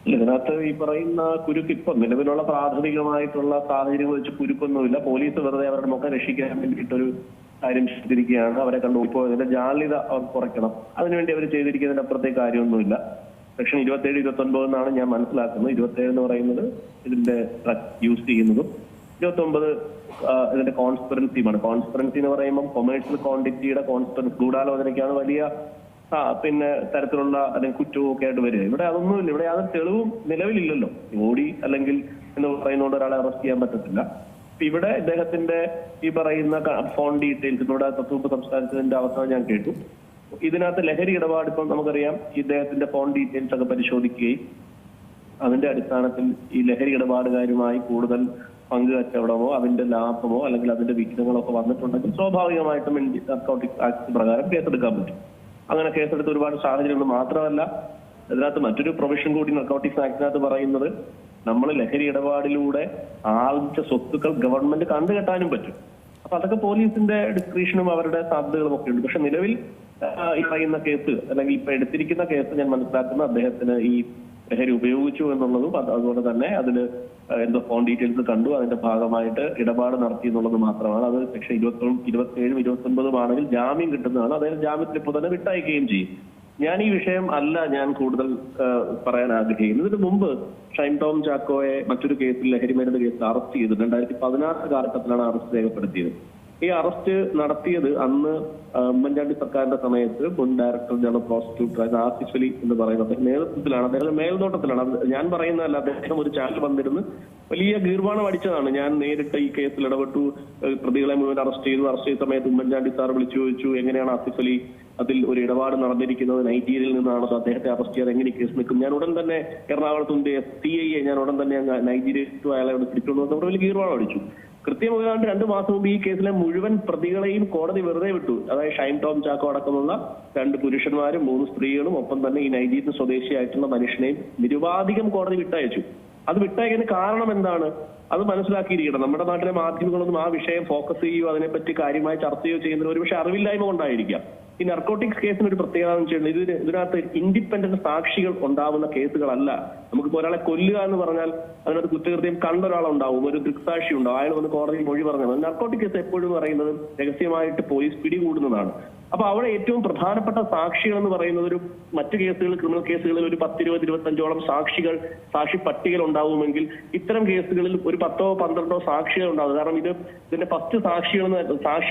ഇതിനകത്ത് ഈ പറയുന്ന കുരുക്ക് ഇപ്പം നിലവിലുള്ള പ്രാഥമികമായിട്ടുള്ള സാഹചര്യങ്ങൾ വെച്ച് കുരുക്കൊന്നുമില്ല. പോലീസ് വെറുതെ അവരുടെ മുഖം രക്ഷിക്കാൻ വേണ്ടിയിട്ടൊരു കാര്യം ചെയ്തിരിക്കുകയാണ്. അവരെ കണ്ടു ഇപ്പോൾ ഇതിന്റെ ജാള്യത അവർ കുറയ്ക്കണം, അതിനുവേണ്ടി അവർ ചെയ്തിരിക്കുന്നതിന്റെ അപ്പുറത്തേക്ക് കാര്യമൊന്നുമില്ല. സെക്ഷൻ 27, 29 എന്നാണ് ഞാൻ മനസ്സിലാക്കുന്നത്. 27 എന്ന് പറയുന്നത് ഇതിന്റെ യൂസ് ചെയ്യുന്നതും, 29 ഇതിന്റെ കോൺസ്പിറൻസിയുമാണ്. കോൺസ്പിറൻസി എന്ന് പറയുമ്പോൾ കൊമേഴ്സ്യൽ ക്വാണ്ടിറ്റിയുടെ കോൺസ്പിറൻസി, ഗൂഢാലോചനയ്ക്കാണ് വലിയ പിന്നെ തരത്തിലുള്ള അല്ലെങ്കിൽ കുറ്റവും ഒക്കെ ആയിട്ട് വരിക. ഇവിടെ അതൊന്നുമില്ല. ഇവിടെ യാതൊരു തെളിവും നിലവിലില്ലല്ലോ. ഓടി അല്ലെങ്കിൽ എന്ന് പറയുന്നതുകൊണ്ട് ഒരാളെ അറസ്റ്റ് ചെയ്യാൻ പറ്റത്തില്ല. ഇവിടെ ഇദ്ദേഹത്തിന്റെ ഈ പറയുന്ന ഫോൺ ഡീറ്റെയിൽസ് ഇവിടെ തത്വപ്പ് സംസ്ഥാനത്തിന്റെ അവസാനം ഞാൻ കേട്ടു. ഇതിനകത്ത് ലഹരി ഇടപാട് ഇപ്പം നമുക്കറിയാം, ഇദ്ദേഹത്തിന്റെ ഫോൺ ഡീറ്റെയിൽസ് ഒക്കെ പരിശോധിക്കുകയും അതിന്റെ അടിസ്ഥാനത്തിൽ ഈ ലഹരി ഇടപാടുകാരുമായി കൂടുതൽ പങ്ക് കച്ചവടമോ അതിന്റെ ലാഭമോ അല്ലെങ്കിൽ അതിന്റെ വിഹിതങ്ങളോ ഒക്കെ വന്നിട്ടുണ്ടെങ്കിൽ സ്വാഭാവികമായിട്ടും നാർക്കോട്ടിക്സ് ആക്ട് പ്രകാരം കേസെടുക്കാൻ പറ്റും. അങ്ങനെ കേസെടുത്ത ഒരുപാട് സാഹചര്യങ്ങൾ മാത്രമല്ല, ഇതിനകത്ത് മറ്റൊരു പ്രൊവിഷൻ കൂടി നാർക്കോട്ടിക്സ് ആക്ടിനകത്ത് പറയുന്നത്, നമ്മൾ ലഹരി ഇടപാടിലൂടെ ആർജിച്ച സ്വത്തുക്കൾ ഗവൺമെന്റ് കണ്ടുകെട്ടാനും പറ്റും. അപ്പൊ അതൊക്കെ പോലീസിന്റെ ഡിസ്ക്രിപ്ഷനും അവരുടെ സാധ്യതകളും ഒക്കെ ഉണ്ട്. പക്ഷെ നിലവിൽ ഈ പറയുന്ന കേസ് അല്ലെങ്കിൽ ഇപ്പൊ എടുത്തിരിക്കുന്ന കേസ് ഞാൻ മനസ്സിലാക്കുന്ന അദ്ദേഹത്തിന് ഈ ലഹരി ഉപയോഗിച്ചു എന്നുള്ളതും അതുപോലെ തന്നെ അതില് എന്തോ ഫോൺ ഡീറ്റെയിൽസ് കണ്ടു, അതിന്റെ ഭാഗമായിട്ട് ഇടപാട് നടത്തി എന്നുള്ളത് മാത്രമാണ്. അത് സെക്ഷൻ 27, 29 ആണെങ്കിൽ ജാമ്യം കിട്ടുന്നതാണ്. അദ്ദേഹം ജാമ്യത്തിൽ ഇപ്പോൾ തന്നെ വിട്ടയക്കുകയും ചെയ്യും. ഞാൻ ഈ വിഷയം അല്ല ഞാൻ കൂടുതൽ പറയാൻ ആഗ്രഹിക്കുന്നത്. ഇതിനു മുമ്പ് ഷൈൻ ടോം ചാക്കോയെ മറ്റൊരു കേസിൽ ലഹരി മരുന്ന് കേസിൽ അറസ്റ്റ് ചെയ്തു. 2016 കാലഘട്ടത്തിലാണ് അറസ്റ്റ് രേഖപ്പെടുത്തിയത്. ഈ അറസ്റ്റ് നടത്തിയത് അന്ന് ഉമ്മൻചാണ്ടി സർക്കാരിന്റെ സമയത്ത് മുൻ director general prosecutor Asif Ali എന്ന് പറയുന്നത് നേതൃത്വത്തിലാണ്, അദ്ദേഹത്തിന്റെ മേൽനോട്ടത്തിലാണ്. ഞാൻ പറയുന്നതല്ല, അദ്ദേഹം ഒരു ചാനൽ വന്നിരുന്ന് വലിയ ഗീർവാണം അടിച്ചതാണ്. ഞാൻ നേരിട്ട് ഈ കേസിൽ ഇടപെട്ടു, പ്രതികളെ മുഴുവൻ അറസ്റ്റ് ചെയ്ത സമയത്ത് ഉമ്മൻചാണ്ടി സാർ വിളിച്ചു ചോദിച്ചു, എങ്ങനെയാണ് ആസിഫ് അലി അതിൽ ഒരു ഇടപാട് നടന്നിരിക്കുന്നത്, നൈജീരിയയിൽ നിന്നാണോ, അദ്ദേഹത്തെ അറസ്റ്റ് ചെയ്യാൻ എങ്ങനെ കേസ് നിൽക്കും? ഞാൻ ഉടൻ തന്നെ എറണാകുളത്തിന്റെ CIA ഞാൻ ഉടൻ തന്നെ നൈജീരിയ അയാളെ തിരിച്ചുകൊണ്ടു വന്ന് വലിയ ഗീർവാണം അടിച്ചു. കൃത്യം 2 മാസം മുമ്പ് ഈ കേസിലെ മുഴുവൻ പ്രതികളെയും കോടതി വെറുതെ വിട്ടു. അതായത് ഷൈൻ ടോം ചാക്കോ അടക്കമുള്ള 2 പുരുഷന്മാരും 3 സ്ത്രീകളും ഒപ്പം തന്നെ ഈ നൈജീരിയൻ സ്വദേശിയായിട്ടുള്ള മനുഷ്യനെയും നിരുപാധികം കോടതി വിട്ടയച്ചു. അത് വിട്ടയക്കാൻ കാരണം എന്താണ്? അത് മനസ്സിലാക്കിയിരിക്കണം. നമ്മുടെ നാട്ടിലെ മാധ്യമങ്ങളൊന്നും ആ വിഷയം ഫോക്കസ് ചെയ്യുകയോ അതിനെപ്പറ്റി കാര്യമായി ചർച്ച ചെയ്യുകയോ ചെയ്യുന്നതിന് ഒരുപക്ഷെ അറിവില്ലായ്മ കൊണ്ടായിരിക്കാം. ഈ നർക്കോട്ടിക്സ് കേസിന് ഒരു പ്രത്യേകത എന്ന് വെച്ചാൽ ഇതിനകത്ത് ഇൻഡിപെൻഡന്റ് സാക്ഷികൾ ഉണ്ടാവുന്ന കേസുകളല്ല. നമുക്കിപ്പോൾ ഒരാളെ കൊല്ലുക എന്ന് പറഞ്ഞാൽ അതിനകത്ത് കുറ്റകൃത്യം കണ്ട ഒരാളുണ്ടാവും, ഒരു ദൃക്സാക്ഷി ഉണ്ടാവും, അയാൾ വന്ന് കോടതിയിൽ മൊഴി പറഞ്ഞത്. നർക്കോട്ടിക് കേസ് എപ്പോഴും പറയുന്നത് രഹസ്യമായിട്ട് പോലീസ് പിടികൂടുന്നതാണ്. അപ്പൊ അവിടെ ഏറ്റവും പ്രധാനപ്പെട്ട സാക്ഷികൾ എന്ന് പറയുന്നത് ഒരു മറ്റു കേസുകൾ, ക്രിമിനൽ കേസുകളിൽ ഒരു 10, 20, 25ഓളം സാക്ഷി പട്ടികയിൽ ഉണ്ടാവുമെങ്കിൽ ഇത്തരം കേസുകളിൽ ഒരു 10ഓ 12ഓ സാക്ഷികൾ ഉണ്ടാവും. കാരണം ഇതിന്റെ ഫസ്റ്റ് സാക്ഷി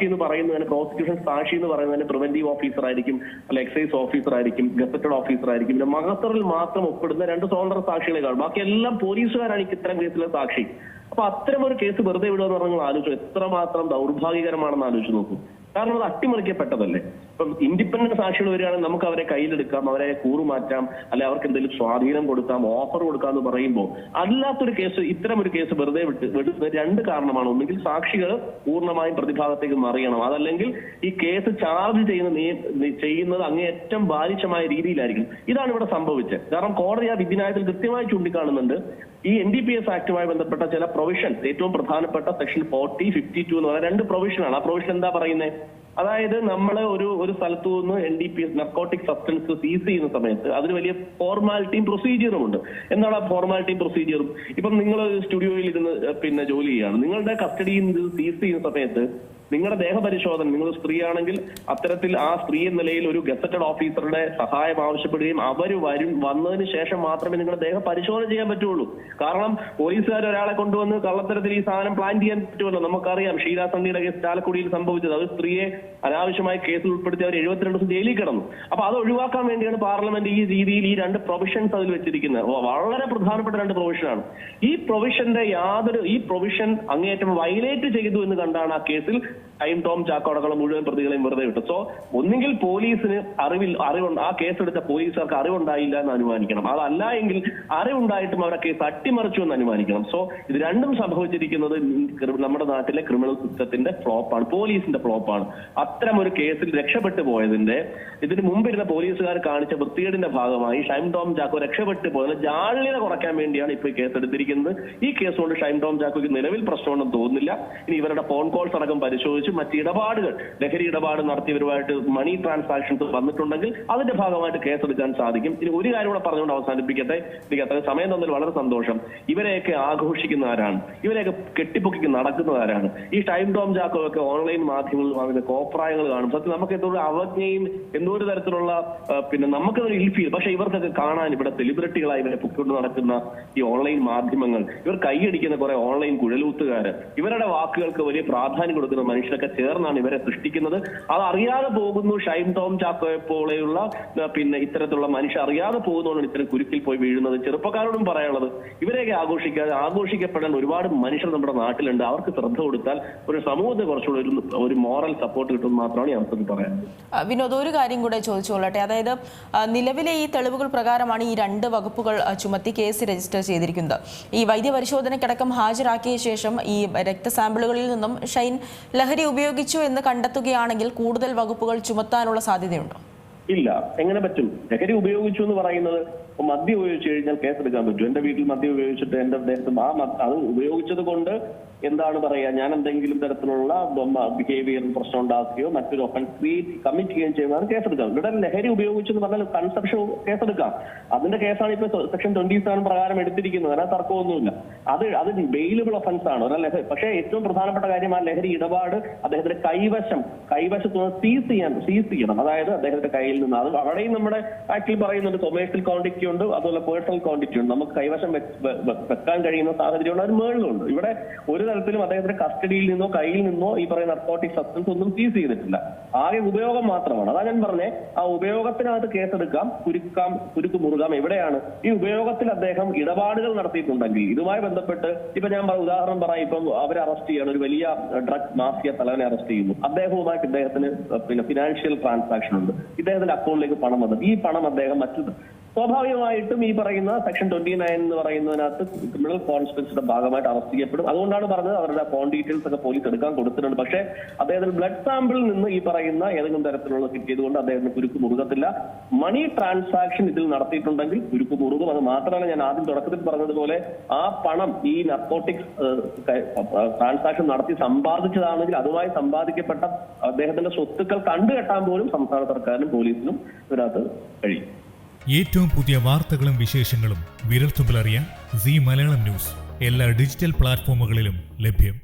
എന്ന് പറയുന്നതിന് പ്രോസിക്യൂഷൻ സാക്ഷി എന്ന് പറയുന്നതിന് പ്രിവന്റീവ് ഓഫീസർ ആയിരിക്കും, അല്ല എക്സൈസ് ഓഫീസർ ആയിരിക്കും, ഗസറ്റഡ് ഓഫീസർ ആയിരിക്കും. പിന്നെ മഹസറിൽ മാത്രം ഒപ്പിടുന്ന 2 സ്വതന്ത്ര സാക്ഷികളെ കാണും. ബാക്കി എല്ലാം പോലീസുകാരാണ് ഇത്തരം കേസിലെ സാക്ഷി. അപ്പൊ അത്തരം ഒരു കേസ് വെറുതെ വിടുക എന്ന് പറഞ്ഞാൽ ആലോചിച്ചു എത്രമാത്രം ദൗർഭാഗ്യകരമാണെന്ന് ആലോചിച്ച് നോക്കൂ. കാരണം അത് അട്ടിമറിക്കപ്പെട്ടതല്ലേ. ഇപ്പം ഇൻഡിപെൻഡന്റ് സാക്ഷികൾ വരികയാണെങ്കിൽ നമുക്ക് അവരെ കയ്യിലെടുക്കാം, അവരെ കൂറുമാറ്റാം, അല്ലെ അവർക്ക് എന്തെങ്കിലും സ്വാധീനം കൊടുക്കാം, ഓഫർ കൊടുക്കാം എന്ന് പറയുമ്പോൾ അല്ലാത്തൊരു കേസ്, ഇത്തരം ഒരു കേസ് വെറുതെ വിടുന്നത് 2 കാരണമാണ്. ഒന്നുകിൽ സാക്ഷികൾ പൂർണ്ണമായും പ്രതിഭാഗത്തേക്ക് മറിയണം, അതല്ലെങ്കിൽ ഈ കേസ് ചാർജ് ചെയ്യുന്നത് അങ്ങേയറ്റം ബാലിശമായ രീതിയിലായിരിക്കും. ഇതാണ് ഇവിടെ സംഭവിച്ചത്. കാരണം കോടതി ആ വിധിന്യായത്തിൽ കൃത്യമായി ചൂണ്ടിക്കാണുന്നുണ്ട് ഈ NDPS ആക്ടുമായി ബന്ധപ്പെട്ട ചില പ്രൊവിഷൻസ്, ഏറ്റവും പ്രധാനപ്പെട്ട സെക്ഷൻ 40, 52 എന്ന് പറയുന്ന 2 പ്രൊവിഷനാണ്. ആ പ്രൊവിഷൻ എന്താ പറയുന്നത്? അതായത് നമ്മൾ ഒരു സ്ഥലത്തു നിന്ന് NDPS നർക്കോട്ടിക് സബ്സ്റ്റൻസ് സീസ് ചെയ്യുന്ന സമയത്ത് അതിന് വലിയ ഫോർമാലിറ്റിയും പ്രൊസീജിയറും ഉണ്ട്. എന്താണ് ആ ഫോർമാലിറ്റിയും പ്രൊസീജിയറും? ഇപ്പം നിങ്ങൾ സ്റ്റുഡിയോയിൽ ഇരുന്ന് ജോലി ചെയ്യാണ്, നിങ്ങളുടെ കസ്റ്റഡിയിൽ നിന്ന് സീസ് ചെയ്യുന്ന സമയത്ത് നിങ്ങളുടെ ദേഹപരിശോധന, നിങ്ങൾ സ്ത്രീയാണെങ്കിൽ അത്തരത്തിൽ ആ സ്ത്രീ എന്ന നിലയിൽ ഒരു ഗസറ്റഡ് ഓഫീസറുടെ സഹായം ആവശ്യപ്പെടുകയും അവർ വന്നതിന് ശേഷം മാത്രമേ നിങ്ങളുടെ ദേഹ പരിശോധന ചെയ്യാൻ പറ്റുള്ളൂ. കാരണം പോലീസുകാർ ഒരാളെ കൊണ്ടുവന്ന് കള്ളത്തരത്തിൽ ഈ സാധനം പ്ലാൻ ചെയ്യാൻ പറ്റുമല്ലോ. നമുക്കറിയാം ഷീല സണ്ണിയുടെ കേസ് ചാലക്കുടിയിൽ സംഭവിച്ചത്. അത് സ്ത്രീയെ അനാവശ്യമായ കേസിൽ ഉൾപ്പെടുത്തി അവർ 72 ദിവസം ജയിലിൽ കിടന്നു. അപ്പൊ അത് ഒഴിവാക്കാൻ വേണ്ടിയാണ് പാർലമെന്റ് ഈ രീതിയിൽ ഈ 2 പ്രൊവിഷൻസ് അതിൽ വെച്ചിരിക്കുന്നത്. വളരെ പ്രധാനപ്പെട്ട 2 പ്രൊവിഷനാണ്. ഈ പ്രൊവിഷൻ അങ്ങേയറ്റം വയലേറ്റ് ചെയ്തു എന്ന് കണ്ടാണ് ആ കേസിൽ ഷൈൻ ടോം ചാക്കോ അടക്കം മുഴുവൻ പ്രതികളെയും വെറുതെ വിട്ടു. സോ ഒന്നുകിൽ പോലീസിന് അറിവുണ്ട്, ആ കേസെടുത്ത പോലീസുകാർക്ക് അറിവുണ്ടായില്ല എന്ന് അനുമാനിക്കണം. അതല്ല എങ്കിൽ അറിവുണ്ടായിട്ടും അവരുടെ കേസ് അട്ടിമറിച്ചു എന്ന് അനുമാനിക്കണം. സോ ഇത് രണ്ടും സംഭവിച്ചിരിക്കുന്നത് നമ്മുടെ നാട്ടിലെ ക്രിമിനൽ സിസ്റ്റത്തിന്റെ ഫ്ലോപ്പാണ്, പോലീസിന്റെ ഫ്ലോപ്പാണ്. അത്തരം ഒരു കേസിൽ രക്ഷപ്പെട്ടു പോയതിന്റെ ഇതിന് മുമ്പിരുന്ന പോലീസുകാർ കാണിച്ച വൃത്തികേടിന്റെ ഭാഗമായി ഷൈൻ ടോം ചാക്കോ രക്ഷപ്പെട്ടു പോയത് ജാള്യത കുറയ്ക്കാൻ വേണ്ടിയാണ് ഇപ്പോൾ ഈ കേസ് എടുത്തിരിക്കുന്നത്. ഈ കേസ് കൊണ്ട് ഷൈൻ ടോം ചാക്കോയ്ക്ക് നിലവിൽ പ്രശ്നമൊന്നും തോന്നുന്നില്ല. ഇനി ഇവരുടെ ഫോൺ കോൾസ് അടക്കം പരിശോധിച്ച് ഉപയോഗിച്ച് മറ്റ് ഇടപാടുകൾ, ലഹരി ഇടപാട് നടത്തിയവരുമായിട്ട് മണി ട്രാൻസാക്ഷൻസ് വന്നിട്ടുണ്ടെങ്കിൽ അതിന്റെ ഭാഗമായിട്ട് കേസെടുക്കാൻ സാധിക്കും. ഇനി ഒരു കാര്യം കൂടെ പറഞ്ഞുകൊണ്ട് അവസാനിപ്പിക്കട്ടെ. എനിക്ക് അത്രയും സമയം തന്നതിൽ വളരെ സന്തോഷം. ഇവരെയൊക്കെ ആഘോഷിക്കുന്ന ആരാണ്? ഇവരെയൊക്കെ കെട്ടിപ്പൊക്കി നടക്കുന്നത് ആരാണ്? ഈ ടൈം ടോം ചാക്കോ ഒക്കെ ഓൺലൈൻ മാധ്യമങ്ങളിൽ വാങ്ങുന്ന കോപ്രായങ്ങൾ കാണും. സത്യം നമുക്ക് എന്തോ അവജ്ഞയും എന്തോ ഒരു തരത്തിലുള്ള നമുക്കതൊരു ഇൽഫീൽ. പക്ഷെ ഇവർക്കൊക്കെ കാണാൻ ഇവിടെ സെലിബ്രിറ്റികളായി ഇവരെ പൊക്കിക്കൊണ്ട് നടക്കുന്ന ഈ ഓൺലൈൻ മാധ്യമങ്ങൾ, ഇവർ കൈയടിക്കുന്ന കുറെ ഓൺലൈൻ കുഴലൂത്തുകാര്, ഇവരുടെ വാക്കുകൾക്ക് വലിയ പ്രാധാന്യം കൊടുക്കുന്ന മനുഷ്യരൊക്കെ ചേർന്നാണ് ഇവരെ സൃഷ്ടിക്കുന്നത്. അത് അറിയാതെ പോകുന്നു. ഷൈൻ ടോം ചാക്കോയെ പോലെയുള്ള ഇത്തരത്തിലുള്ള മനുഷ്യർ അറിയാതെ പോകുന്നതുകൊണ്ടാണ് ഇത്തരം കുരുക്കിൽ പോയി വീഴുന്നത്. ചെറുപ്പക്കാരോടും പറയാനുള്ളത്, ഇവരെയൊക്കെ ആഘോഷിക്കപ്പെടാൻ ഒരുപാട് മനുഷ്യർ നമ്മുടെ നാട്ടിലുണ്ട്. അവർക്ക് ശ്രദ്ധ കൊടുത്താൽ ഒരു സമൂഹത്തെ കുറച്ചുകൂടി ഒരു മോറൽ സപ്പോർട്ട് കിട്ടും മാത്രമാണ് ഈ അവസരത്തിൽ പറയാനുള്ളത്. വിനോദ്, ഒരു കാര്യം കൂടെ ചോദിച്ചുകൊള്ളട്ടെ. അതായത് നിലവിലെ ഈ തെളിവുകൾ പ്രകാരമാണ് ഈ 2 വകുപ്പുകൾ ചുമത്തി കേസ് രജിസ്റ്റർ ചെയ്തിരിക്കുന്നത്. ഈ വൈദ്യപരിശോധനയ്ക്കടക്കം ഹാജരാക്കിയ ശേഷം ഈ രക്തസാമ്പിളുകളിൽ നിന്നും ഷൈൻ ലഹരി ഉപയോഗിച്ചു എന്ന് കണ്ടെത്തുകയാണെങ്കിൽ കൂടുതൽ വകുപ്പുകൾ ചുമത്താനുള്ള സാധ്യതയുണ്ടോ? ഇല്ല. എങ്ങനെ പറ്റും? ലഹരി ഉപയോഗിച്ചു എന്ന് പറയുന്നത് മദ്യം ഉപയോഗിച്ച് കഴിഞ്ഞാൽ കേസെടുക്കാൻ പറ്റും. എന്റെ വീട്ടിൽ മദ്യം ഉപയോഗിച്ചിട്ട് എന്റെ ദേഹത്ത് അത് ഉപയോഗിച്ചത് കൊണ്ട് എന്താണ് പറയാ, ഞാൻ എന്തെങ്കിലും തരത്തിലുള്ള ബിഹേവിയർ പ്രശ്നം ഉണ്ടാക്കുകയോ മറ്റൊരു ഒഫൻസ് കമ്മിറ്റ് ചെയ്യുകയും ചെയ്യുന്നതാണ് കേസെടുക്കാം. ഇവിടെ ലഹരി ഉപയോഗിച്ചെന്ന് പറഞ്ഞാൽ കൺസെപ്ഷൻ കേസെടുക്കാം. അതിന്റെ കേസാണ് ഇപ്പൊ സെക്ഷൻ 27 പ്രകാരം എടുത്തിരിക്കുന്നത്. അതിനകത്ത് തർക്കമൊന്നുമില്ല. അത് ബെയിലബിൾ ഒഫൻസ് ആണ്. പക്ഷേ ഏറ്റവും പ്രധാനപ്പെട്ട കാര്യം ആ ലഹരി ഇടപാട് അദ്ദേഹത്തിന്റെ കൈവശത്ത് സീസ് ചെയ്യണം. അതായത് അദ്ദേഹത്തിന്റെ കയ്യിൽ നിന്ന് അത് അവിടെയും നമ്മുടെ ആക്ടിൽ പറയുന്നുണ്ട്, കൊമേഴ്ഷ്യൽ ക്വാണ്ടിറ്റി ഉണ്ട്, അതുപോലെ പേഴ്സണൽ ക്വാണ്ടിറ്റി ഉണ്ട്. നമുക്ക് കൈവശം വെക്കാൻ കഴിയുന്ന സാഹചര്യമുണ്ട്, അത് മേളിലുണ്ട്. ഇവിടെ ഒരു തരത്തിലും അദ്ദേഹത്തിന്റെ കസ്റ്റഡിയിൽ നിന്നോ കയ്യിൽ നിന്നോ ഈ പറയുന്ന നർക്കോട്ടിക് സബ്സ്റ്റൻസ് ഒന്നും സീസ് ചെയ്തിട്ടില്ല. ആകെ ഉപയോഗം മാത്രമാണ്. അതാ ഞാൻ പറഞ്ഞേ, ആ ഉപയോഗത്തിനകത്ത് കേസെടുക്കാം, കുരുക്ക് മുറുകാം. എവിടെയാണ് ഈ ഉപയോഗത്തിൽ അദ്ദേഹം ഇടപാടുകൾ നടത്തിയിട്ടുണ്ടെങ്കിൽ ഇതുമായി ബന്ധപ്പെട്ട് ഇപ്പൊ ഞാൻ ഉദാഹരണം പറയാം. ഇപ്പം അവരെ അറസ്റ്റ് ചെയ്യണം, ഒരു വലിയ ഡ്രഗ് മാഫിയ തലവനെ അറസ്റ്റ് ചെയ്യുന്നു. അദ്ദേഹവുമായിട്ട് ഇദ്ദേഹത്തിന് ഫിനാൻഷ്യൽ ട്രാൻസാക്ഷൻ ഉണ്ട്. ഇദ്ദേഹത്തിന്റെ അക്കൗണ്ടിലേക്ക് പണം വന്നത്, ഈ പണം അദ്ദേഹം സ്വാഭാവികമായിട്ടും ഈ പറയുന്ന സെക്ഷൻ 29 എന്ന് പറയുന്നതിനകത്ത് ക്രിമിനൽ കോൺസ്പിറസിയുടെ ഭാഗമായിട്ട് അറസ്റ്റ് ചെയ്യപ്പെടും. അതുകൊണ്ടാണ് പറഞ്ഞത് അവരുടെ അക്കൗണ്ട് ഡീറ്റെയിൽസ് ഒക്കെ പോലീസ് എടുക്കാൻ കൊടുത്തിട്ടുണ്ട്. പക്ഷേ അദ്ദേഹത്തിന് ബ്ലഡ് സാമ്പിളിൽ നിന്ന് ഈ പറയുന്ന ഏതെങ്കിലും തരത്തിലുള്ള കിട്ടിയതുകൊണ്ട് അദ്ദേഹത്തിന് കുരുക്ക് മുറുകത്തില്ല. മണി ട്രാൻസാക്ഷൻ ഇതിൽ നടത്തിയിട്ടുണ്ടെങ്കിൽ കുരുക്ക് മുറുകും. അത് മാത്രമല്ല, ഞാൻ ആദ്യം തുടക്കത്തിൽ പറഞ്ഞതുപോലെ ആ പണം ഈ നർക്കോട്ടിക്സ് ട്രാൻസാക്ഷൻ നടത്തി സമ്പാദിച്ചതാണെങ്കിൽ അതുമായി സമ്പാദിക്കപ്പെട്ട അദ്ദേഹത്തിന്റെ സ്വത്തുക്കൾ കണ്ടുകെട്ടാൻ പോലും സംസ്ഥാന സർക്കാരിനും പോലീസിനും ഇതിനകത്ത് കഴിയും. ഏറ്റവും പുതിയ വാർത്തകളും വിശേഷങ്ങളും വിരൽത്തുമ്പിലറിയാൻ സീ മലയാളം ന്യൂസ് എല്ലാ ഡിജിറ്റൽ പ്ലാറ്റ്ഫോമുകളിലും ലഭ്യം.